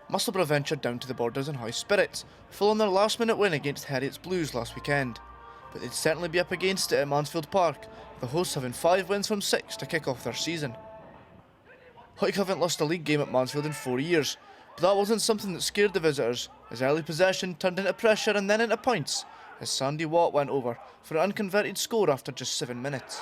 Musselburgh ventured down to the borders in high spirits, following their last-minute win against Heriot's Blues last weekend. But they'd certainly be up against it at Mansfield Park, the hosts having 5 wins from 6 to kick off their season. HAWICK haven't lost a league game at Mansfield in 4 years, but that wasn't something that scared the visitors, as early possession turned into pressure and then into points, as Sandy Watt went over for an unconverted score after just 7 minutes.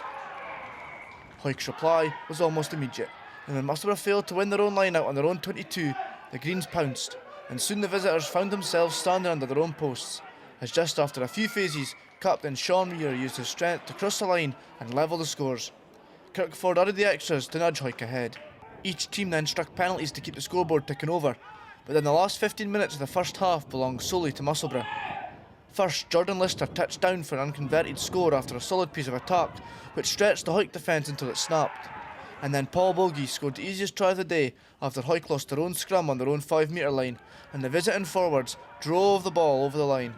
HAWICK's reply was almost immediate, and when Musselburgh failed to win their own line out on their own 22, the Greens pounced, and soon the visitors found themselves standing under their own posts, as just after a few phases, captain Sean Muir used his strength to cross the line and level the scores. Kirkford added the extras to nudge HAWICK ahead. Each team then struck penalties to keep the scoreboard ticking over, but then the last 15 minutes of the first half belonged solely to Musselburgh. First, Jordan Lister touched down for an unconverted score after a solid piece of attack, which stretched the HAWICK defence until it snapped. And then Paul Bogie scored the easiest try of the day after HAWICK lost their own scrum on their own 5-metre line, and the visiting forwards drove the ball over the line.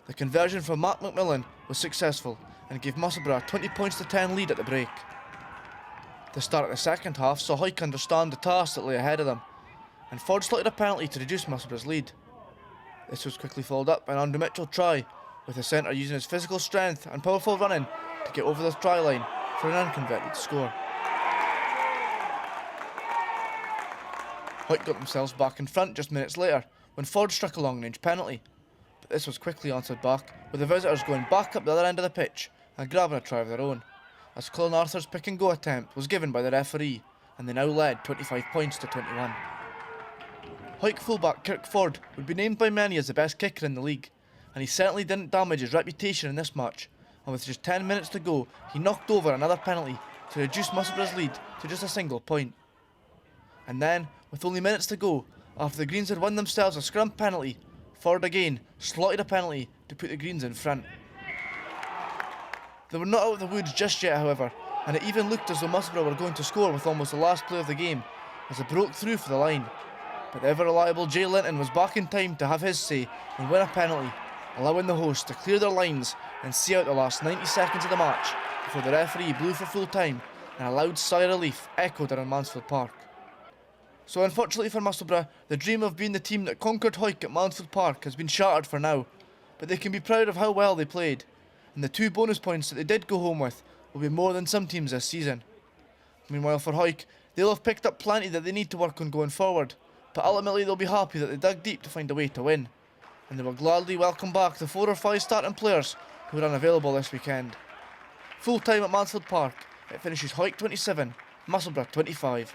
The conversion from Mark McMillan was successful and gave Musselburgh a 20 points to 10 lead at the break. The start of the second half saw HAWICK understand the task that lay ahead of them, and Ford slotted a penalty to reduce Musselburgh's lead. This was quickly followed up by an Andrew Mitchell try, with the centre using his physical strength and powerful running to get over the try line for an unconverted score. HAWICK got themselves back in front just minutes later when Ford struck a long-range penalty, but this was quickly answered back with the visitors going back up the other end of the pitch and grabbing a try of their own, as Colin Arthur's pick-and-go attempt was given by the referee, and they now led 25 points to 21. HAWICK fullback Kirk Ford would be named by many as the best kicker in the league, and he certainly didn't damage his reputation in this match, and with just 10 minutes to go he knocked over another penalty to reduce Musselburgh's lead to just a single point. And then, with only minutes to go, after the Greens had won themselves a scrum penalty, Ford again slotted a penalty to put the Greens in front. They were not out of the woods just yet, however, and it even looked as though Musselburgh were going to score with almost the last play of the game as they broke through for the line. But the ever-reliable Jay Linton was back in time to have his say and win a penalty, allowing the hosts to clear their lines and see out the last 90 seconds of the match before the referee blew for full time and a loud sigh of relief echoed around Mansfield Park. So unfortunately for Musselburgh, the dream of being the team that conquered HAWICK at Mansfield Park has been shattered for now, but they can be proud of how well they played, and the 2 bonus points that they did go home with will be more than some teams this season. Meanwhile for HAWICK, they'll have picked up plenty that they need to work on going forward, but ultimately they'll be happy that they dug deep to find a way to win, and they will gladly welcome back the 4 or 5 starting players who are unavailable this weekend. Full time at Mansfield Park, it finishes HAWICK 27, Musselburgh 25.